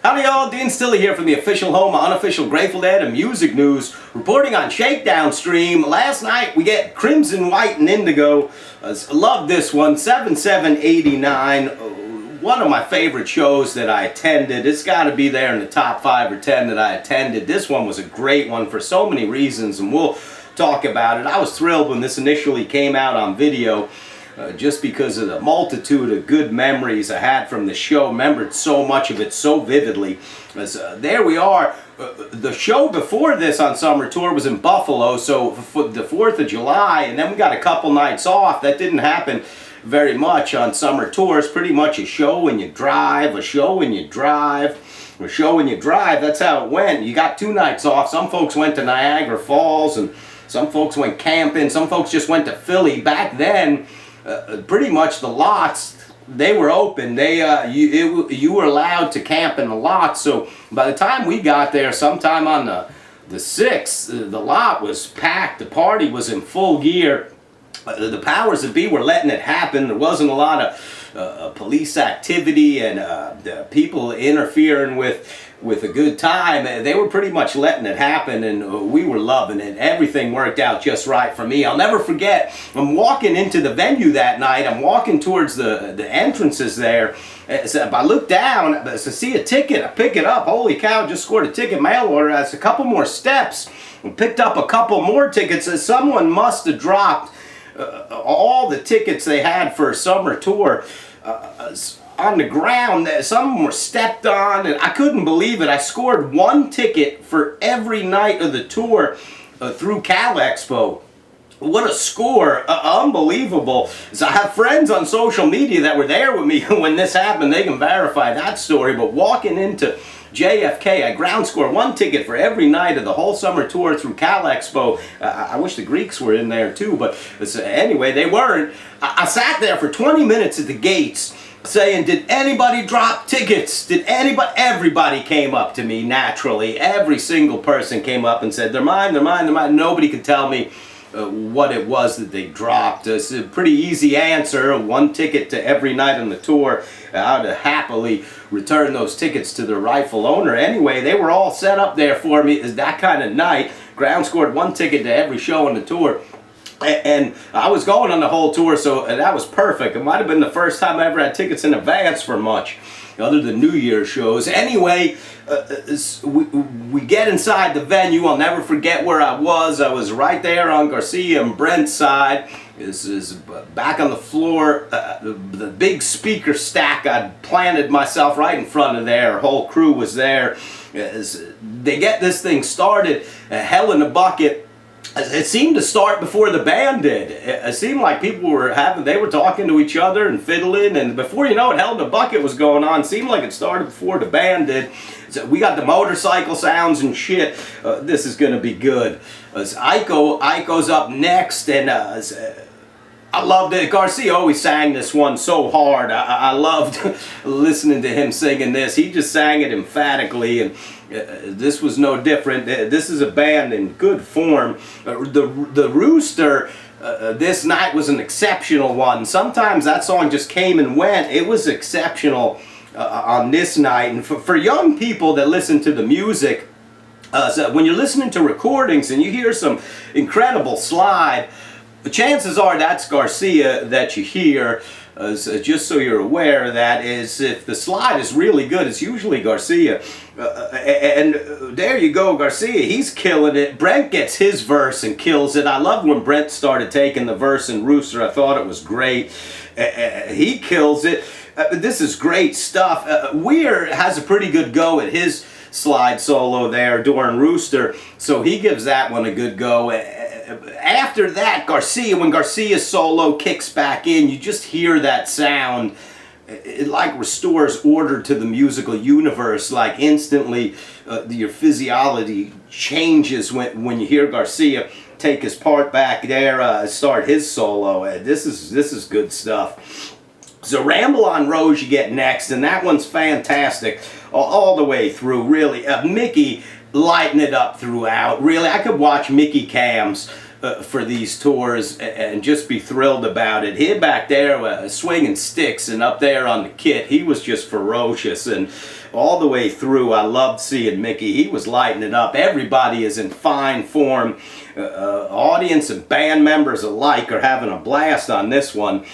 Howdy y'all, Dean Stilley here from the official home of Unofficial Grateful Dead and Music News, reporting on Shakedown stream. Last night we get Crimson, White, and Indigo. Love this one, 7789. One of my favorite shows that I attended. It's got to be there in the top 5 or 10 that I attended. This one was a great one for so many reasons, and we'll talk about it. I was thrilled when this initially came out on video. Just because of the multitude of good memories I had from the show. Remembered so much of it so vividly. There we are. The show before this on summer tour was in Buffalo, so for the 4th of July, and then we got a couple nights off. That didn't happen very much on summer tours. Pretty much a show and you drive, a show and you drive, a show and you drive. That's how it went. You got 2 nights off. Some folks went to Niagara Falls, and some folks went camping. Some folks just went to Philly. Back then, pretty much the lots, they were open. You were allowed to camp in the lots. So by the time we got there, sometime on the 6th, the lot was packed. The party was in full gear. The powers that be were letting it happen. There wasn't a lot of police activity and people interfering with a good time. They were pretty much letting it happen, and we were loving it. Everything worked out just right for me. I'll never forget, I'm walking into the venue that night. I'm walking towards the entrances there. So if I look down to see a ticket, I pick it up. Holy cow, just scored a ticket mail order. That's a couple more steps. I picked up a couple more tickets. Someone must have dropped all the tickets they had for a summer tour on the ground. Some of them were stepped on, and I couldn't believe it. I scored 1 ticket for every night of the tour through Cal Expo. What a score. Unbelievable. So I have friends on social media that were there with me when this happened. They can verify that story. But walking into JFK, I ground scored 1 ticket for every night of the whole summer tour through Cal Expo. I wish the Greeks were in there too, but anyway, they weren't. I sat there for 20 minutes at the gates saying, did anybody drop tickets? Did anybody? Everybody came up to me naturally. Every single person came up and said, they're mine, they're mine, they're mine. Nobody could tell me what it was that they dropped. It's a pretty easy answer. 1 ticket to every night on the tour. I'd happily return those tickets to the rightful owner. Anyway, they were all set up there for me as that kind of night. Ground scored 1 ticket to every show on the tour. And I was going on the whole tour, so that was perfect. It might have been the first time I ever had tickets in advance for much, other than New Year's shows. Anyway, we get inside the venue. I'll never forget where I was. I was right there on Garcia and Brent's side. This is back on the floor. The big speaker stack, I'd planted myself right in front of there. Our whole crew was there. As they get this thing started, Hell in a Bucket. It seemed to start before the band did. It seemed like people were they were talking to each other and fiddling, and before you know it, Hell in a Bucket was going on. It seemed like it started before the band did. So we got the motorcycle sounds and shit. This is going to be good. As Ico's up next, and I loved it. Garcia always sang this one so hard. I loved listening to him singing this. He just sang it emphatically, and this was no different. This is a band in good form. The Rooster, this night was an exceptional one. Sometimes that song just came and went. It was exceptional on this night. And for young people that listen to the music, so when you're listening to recordings and you hear some incredible slide, the chances are that's Garcia that you hear. Just so you're aware, that is, if the slide is really good, it's usually Garcia. And there you go, Garcia, he's killing it. Brent gets his verse and kills it. I love when Brent started taking the verse in Rooster. I thought it was great. He kills it. This is great stuff. Weir has a pretty good go at his slide solo there during Rooster, so he gives that one a good go. After that, when Garcia's solo kicks back in, you just hear that sound. It like restores order to the musical universe. Like instantly, your physiology changes when you hear Garcia take his part back there, start his solo. This is good stuff. So Ramble on Rose you get next, and that one's fantastic all the way through, really. Mickey lighting it up throughout. Really, I could watch Mickey cams for these tours and just be thrilled about it. He back there swinging sticks, and up there on the kit, he was just ferocious. And all the way through, I loved seeing Mickey. He was lighting it up. Everybody is in fine form. Audience and band members alike are having a blast on this one.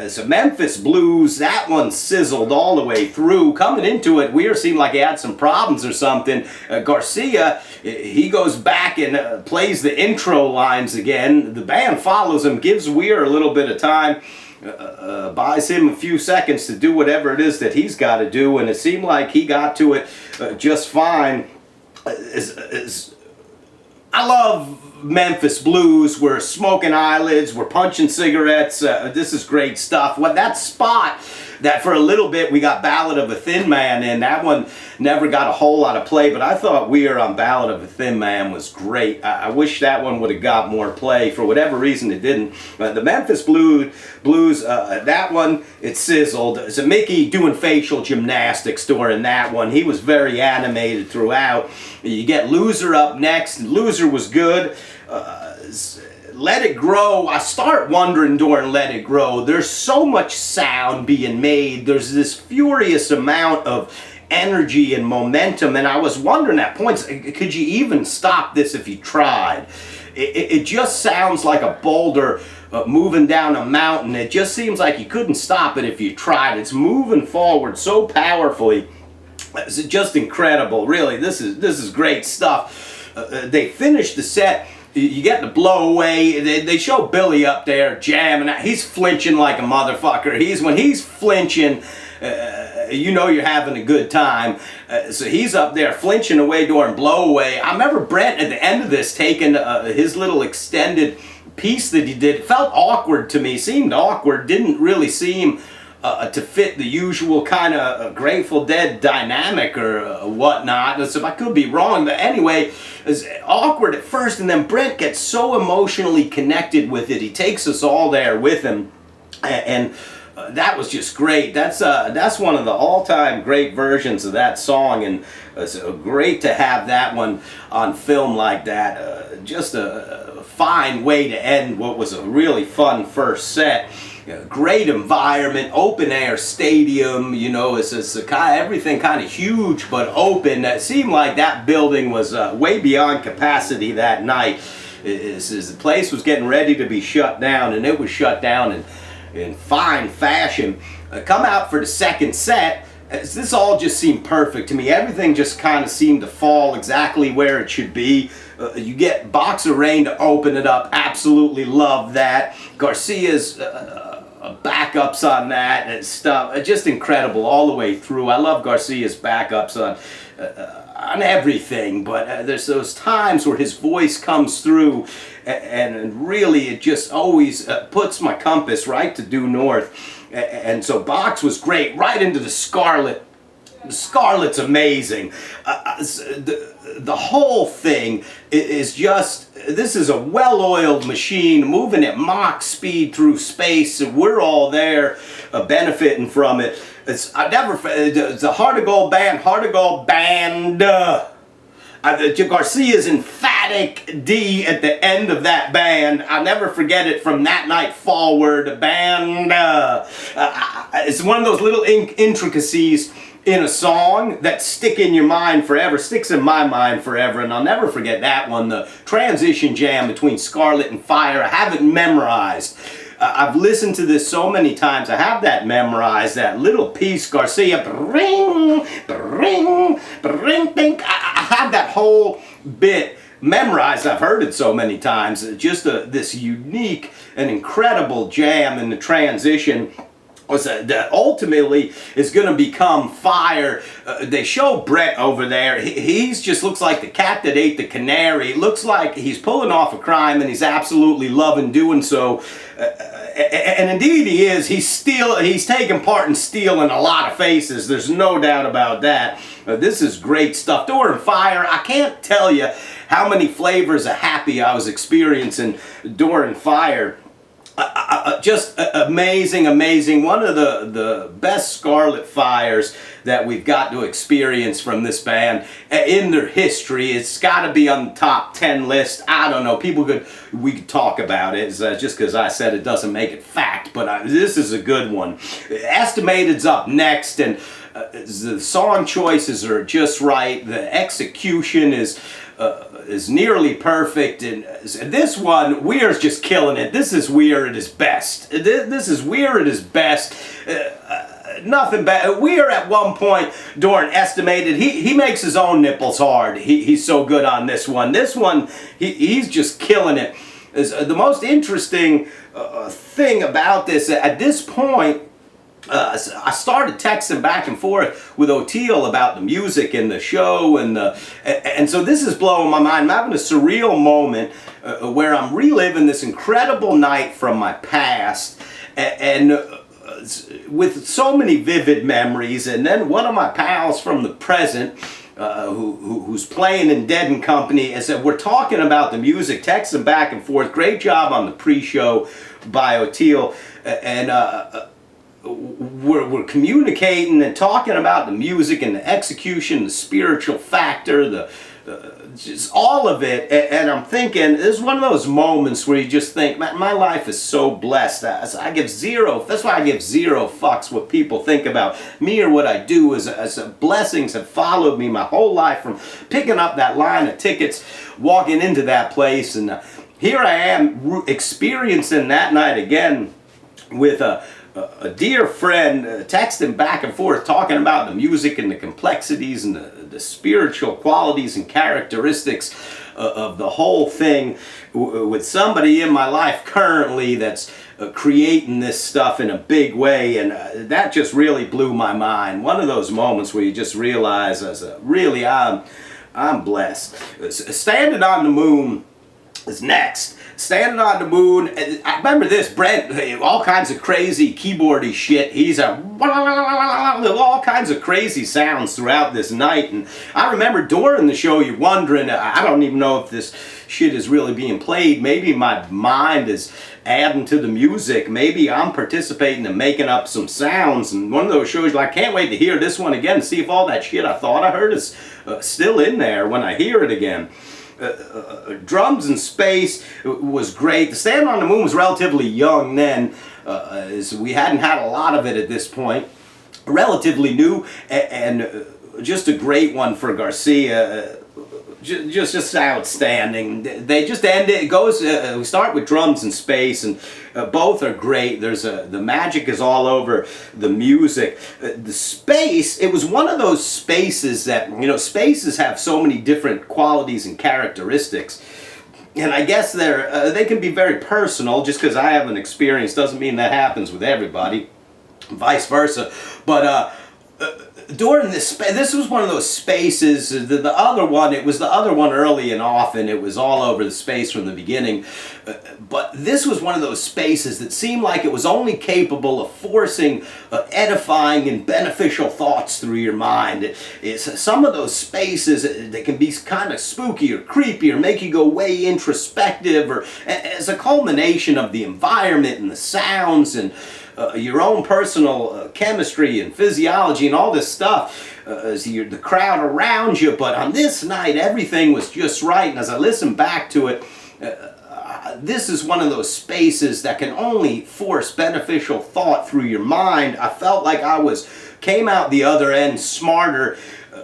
So Memphis Blues, that one sizzled all the way through. Coming into it, Weir seemed like he had some problems or something. Garcia, he goes back and plays the intro lines again. The band follows him, gives Weir a little bit of time, buys him a few seconds to do whatever it is that he's got to do, and it seemed like he got to it just fine. I love Memphis Blues. We're smoking eyelids, we're punching cigarettes. This is great stuff. What that spot that for a little bit we got Ballad of a Thin Man in, that one never got a whole lot of play, but I thought Weir on Ballad of a Thin Man was great. I wish that one would have got more play. For whatever reason it didn't. The Memphis Blues, that one, it sizzled. So Mickey doing facial gymnastics during that one. He was very animated throughout. You get Loser up next. Loser was good. Let It Grow, I start wondering during Let It Grow, there's so much sound being made, there's this furious amount of energy and momentum, and I was wondering at points, could you even stop this if you tried? It just sounds like a boulder moving down a mountain. It just seems like you couldn't stop it if you tried. It's moving forward so powerfully. It's just incredible, really. This is great stuff. They finished the set. You get the blow away. They show Billy up there jamming. He's flinching like a motherfucker. When he's flinching, you know you're having a good time. So he's up there flinching away during blow away. I remember Brent at the end of this taking his little extended piece that he did. It felt awkward to me. Seemed awkward. Didn't really seem to fit the usual kind of Grateful Dead dynamic or whatnot. So I could be wrong, but anyway, it's awkward at first, and then Brent gets so emotionally connected with it. He takes us all there with him, and that was just great. That's one of the all-time great versions of that song, and it's great to have that one on film like that. Just a fine way to end what was a really fun first set. Great environment, open air stadium, you know, it's everything kind of huge but open. It seemed like that building was way beyond capacity that night. The place was getting ready to be shut down, and it was shut down in fine fashion. Come out for the second set. This all just seemed perfect to me. Everything just kind of seemed to fall exactly where it should be. You get Box of Rain to open it up. Absolutely love that. Garcia's backups on that and stuff, just incredible all the way through. I love Garcia's backups on everything, but there's those times where his voice comes through, and really it just always puts my compass right to due north. And so Box was great, right into the Scarlet. The Scarlet's amazing. The whole thing is just, this is a well-oiled machine moving at Mach speed through space, and we're all there benefiting from it. It's a Heart of Gold band. Garcia's emphatic D at the end of that band. I'll never forget it from that night forward. Band. It's one of those little intricacies in a song that stick in your mind forever, sticks in my mind forever, and I'll never forget that one, the transition jam between Scarlet and Fire. I have it memorized. I've listened to this so many times. I have that memorized, that little piece, Garcia, ring, ring, ring, ring. I have that whole bit memorized. I've heard it so many times. Just this unique and incredible jam in the transition that ultimately is going to become Fire. They show Brett over there. He's just looks like the cat that ate the canary. Looks like he's pulling off a crime, and he's absolutely loving doing so. And indeed he is. He's taking part in stealing a lot of faces. There's no doubt about that. This is great stuff. During Fire, I can't tell you how many flavors of happy I was experiencing during Fire. Just amazing, amazing. One of the best Scarlet Fires that we've got to experience from this band in their history. It's got to be on the top 10 list. I don't know. We could talk about it. It's, just because I said it doesn't make it fact, but this is a good one. Estimated's up next, and the song choices are just right. The execution is nearly perfect, and this one, Weir's just killing it. This is Weir at his best. This is Weir at his best. Nothing bad. Weir at one point during Estimated, he makes his own nipples hard. He's so good on this one. This one, he's just killing it. The most interesting thing about this, at this point, I started texting back and forth with Oteil about the music and the show, and so this is blowing my mind. I'm having a surreal moment where I'm reliving this incredible night from my past, and with so many vivid memories. And then one of my pals from the present, who's playing in Dead and Company, and said, we're talking about the music, texting back and forth. Great job on the pre-show by Oteil, and we're communicating and talking about the music and the execution, the spiritual factor, just all of it. And I'm thinking, this is one of those moments where you just think, man, my life is so blessed. I give zero, that's why I give zero fucks what people think about me or what I do. As blessings have followed me my whole life, from picking up that line of tickets, walking into that place, and here I am experiencing that night again with a dear friend, texting back and forth, talking about the music and the complexities and the spiritual qualities and characteristics of the whole thing, with somebody in my life currently that's creating this stuff in a big way, and that just really blew my mind. One of those moments where you just realize, really, I'm blessed. Standing on the Moon is next. Standing on the Moon. I remember this, Brent, all kinds of crazy keyboardy shit. He's all kinds of crazy sounds throughout this night. And I remember during the show, you're wondering, I don't even know if this shit is really being played. Maybe my mind is adding to the music. Maybe I'm participating and making up some sounds. And one of those shows, like, I can't wait to hear this one again and see if all that shit I thought I heard is still in there when I hear it again. Drums in Space was great. The Stand on the Moon was relatively young then. We hadn't had a lot of it at this point. Relatively new, and just a great one for Garcia. Just outstanding. They just end it. It goes. We start with Drums in Space, and both are great. There's the magic is all over the music. The space. It was one of those spaces that, spaces have so many different qualities and characteristics, and I guess they can be very personal. Just because I have an experience doesn't mean that happens with everybody. Vice versa, but. During this was one of those spaces. The other one, it was the other one early and often. It was all over the space from the beginning. But this was one of those spaces that seemed like it was only capable of forcing edifying and beneficial thoughts through your mind. It's some of those spaces that can be kind of spooky or creepy or make you go way introspective, or as a culmination of the environment and the sounds and your own personal chemistry and physiology and all this stuff, the crowd around you. But on this night, everything was just right. And as I listen back to it, this is one of those spaces that can only force beneficial thought through your mind. I felt like came out the other end smarter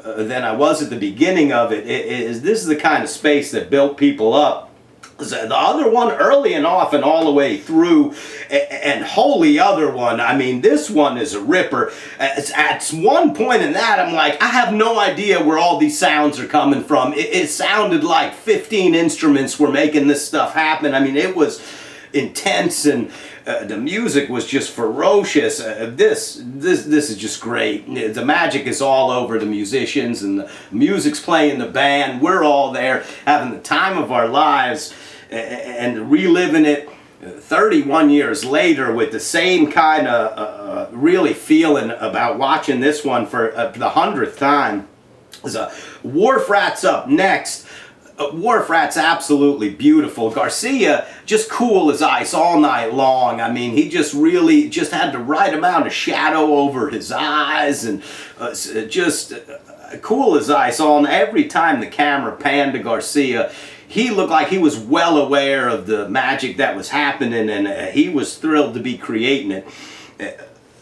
than I was at the beginning of it. This is the kind of space that built people up. The other one, early and often all the way through, and holy other one, I mean, this one is a ripper. At one point in that, I'm like, I have no idea where all these sounds are coming from. It sounded like 15 instruments were making this stuff happen. I mean, it was intense, and the music was just ferocious. This is just great. The magic is all over the musicians, and the music's playing the band. We're all there having the time of our lives and reliving it 31 years later with the same kind of really feeling about watching this one for the 100th time. Wharf Rat's up next. Wharf Rat's absolutely beautiful. Garcia, just cool as ice all night long. I mean, he just really just had the right amount of shadow over his eyes, and just cool as ice all. Every time the camera panned to Garcia, he looked like he was well aware of the magic that was happening, and he was thrilled to be creating it.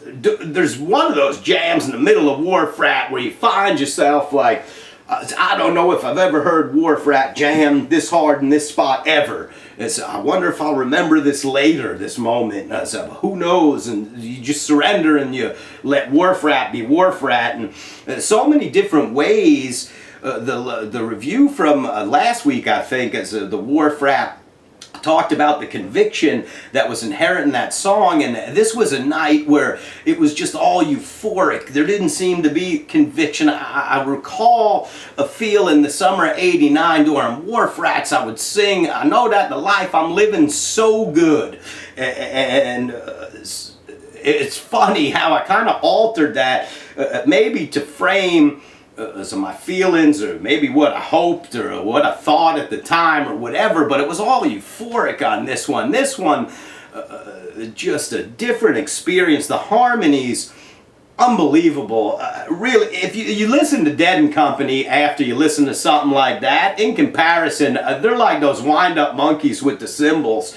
There's one of those jams in the middle of Wharf Rat where you find yourself like, I don't know if I've ever heard Wharf Rat jam this hard in this spot ever. I wonder if I'll remember this later, this moment. Who knows? And you just surrender and you let Wharf Rat be Wharf Rat. And so many different ways. The review from last week, I think, as the Wharf Rat talked about the conviction that was inherent in that song, and this was a night where it was just all euphoric. There didn't seem to be conviction. I recall a feel in the summer of '89 during Wharf Rats. I would sing, I know that the life I'm living so good, and it's funny how I kind of altered that, maybe to frame some of my feelings, or maybe what I hoped or what I thought at the time or whatever, but it was all euphoric on this one. This one, just a different experience. The harmonies, unbelievable. Really, if you listen to Dead and Company after you listen to something like that, in comparison, they're like those wind-up monkeys with the cymbals.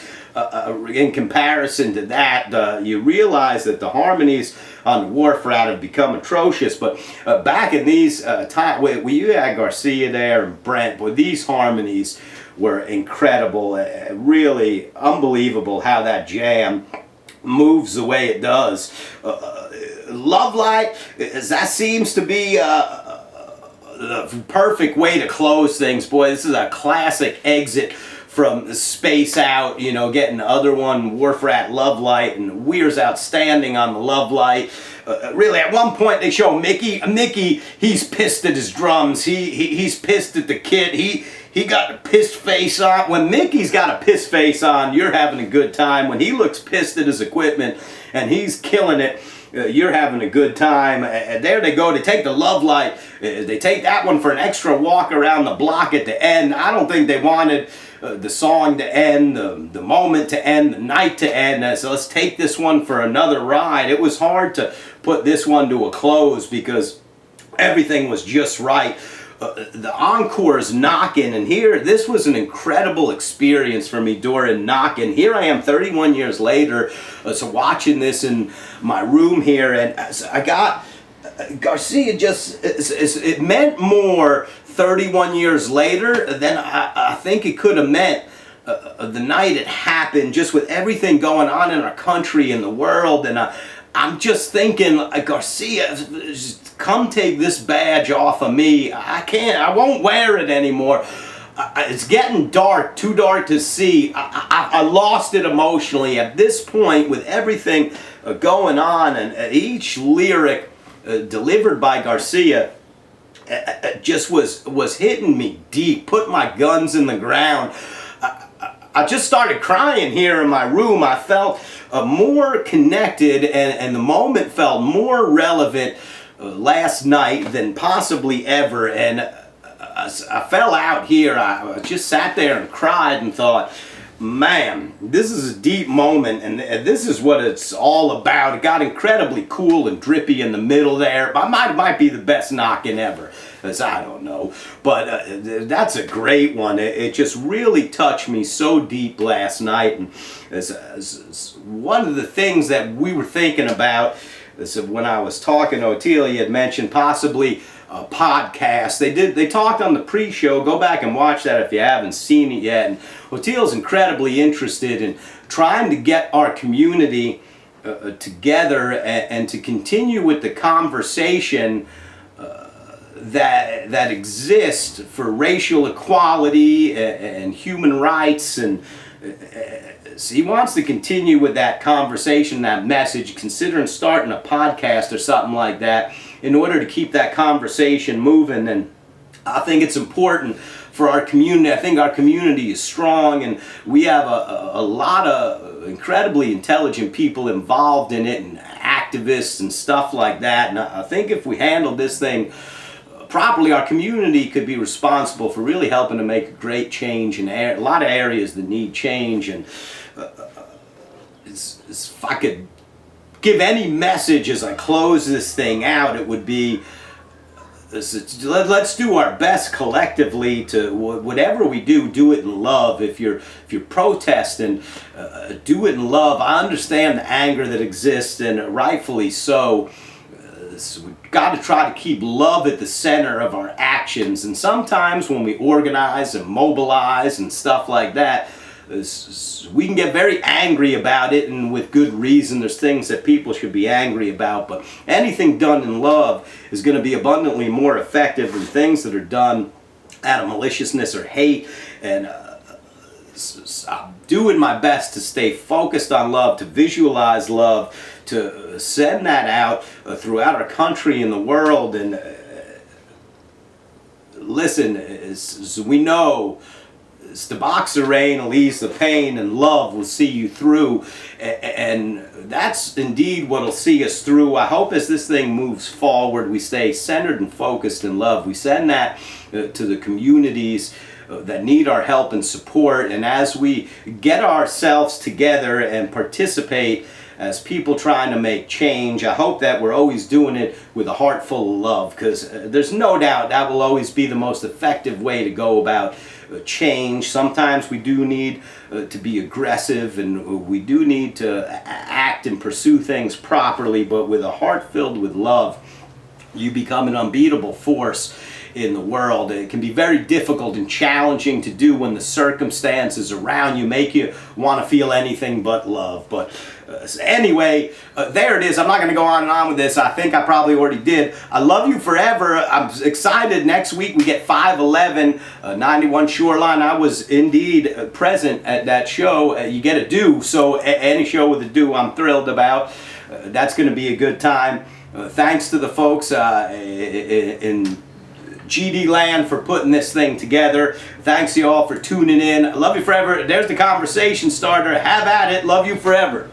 In comparison to that, you realize that the harmonies on Wharf Rat have become atrocious. But back in these times, when you had Garcia there and Brent, boy, these harmonies were incredible. Really unbelievable how that jam moves the way it does. Love Light, that seems to be the perfect way to close things. Boy, this is a classic exit from Space Out, you know, getting the other one, Wharf Rat, Love Light, and Weir's outstanding on the Love Light. Really, at one point they show Mickey. Mickey, he's pissed at his drums. He's pissed at the kit. He got a pissed face on. When Mickey's got a pissed face on, you're having a good time. When he looks pissed at his equipment and he's killing it, you're having a good time. There they go. They take the Love Light. They take that one for an extra walk around the block at the end. I don't think they wanted the song to end, the moment to end, the night to end. So let's take this one for another ride. It was hard to put this one to a close because everything was just right. The Encore's knocking, and here, this was an incredible experience for me during knocking. Here I am 31 years later, so watching this in my room here, and I got Garcia. Just it meant more 31 years later than I think it could have meant the night it happened, just with everything going on in our country and the world. And I'm just thinking, Garcia, just come take this badge off of me. I won't wear it anymore. It's getting dark, too dark to see. I lost it emotionally at this point with everything going on, and each lyric delivered by Garcia just was hitting me deep, put my guns in the ground. I just started crying here in my room. I felt more connected, and the moment felt more relevant last night than possibly ever. And I fell out here. I just sat there and cried and thought, man, this is a deep moment, and this is what it's all about. It got incredibly cool and drippy in the middle there. Might be the best knocking ever, as I don't know. But that's a great one. It just really touched me so deep last night. And as one of the things that we were thinking about, when I was talking to Otelia, he had mentioned possibly a podcast. They talked on the pre-show. Go back and watch that if you haven't seen it yet. And Oteil's incredibly interested in trying to get our community together and to continue with the conversation that exists for racial equality and human rights. And so he wants to continue with that conversation, that message, considering starting a podcast or something like that in order to keep that conversation moving. And I think it's important for our community. I think our community is strong, and we have a lot of incredibly intelligent people involved in it, and activists and stuff like that. And I think if we handle this thing properly, our community could be responsible for really helping to make a great change in a lot of areas that need change. And if I could give any message as I close this thing out, it would be, let's do our best collectively to whatever we do it in love. If you're protesting, do it in love. I understand the anger that exists, and rightfully so. We've got to try to keep love at the center of our actions. And sometimes when we organize and mobilize and stuff like that, we can get very angry about it, and with good reason. There's things that people should be angry about, but anything done in love is going to be abundantly more effective than things that are done out of maliciousness or hate. And I'm doing my best to stay focused on love, to visualize love, to send that out throughout our country and the world. And listen, as we know, the box of rain will ease the pain, and love will see you through. And that's indeed what will see us through. I hope as this thing moves forward, we stay centered and focused in love. We send that to the communities that need our help and support. And as we get ourselves together and participate as people trying to make change, I hope that we're always doing it with a heart full of love, because there's no doubt that will always be the most effective way to go about change. Sometimes we do need to be aggressive, and we do need to act and pursue things properly, but with a heart filled with love, you become an unbeatable force in the world. It can be very difficult and challenging to do when the circumstances around you make you want to feel anything but love. But anyway, there it is. I'm not going to go on and on with this. I think I probably already did. I love you forever. I'm excited. Next week we get 511 91 Shoreline. I was indeed present at that show. You get a due, so any show with a due I'm thrilled about. That's going to be a good time. Thanks to the folks in GD Land for putting this thing together. Thanks to you all for tuning in. I love you forever. There's the conversation starter. Have at it. Love you forever.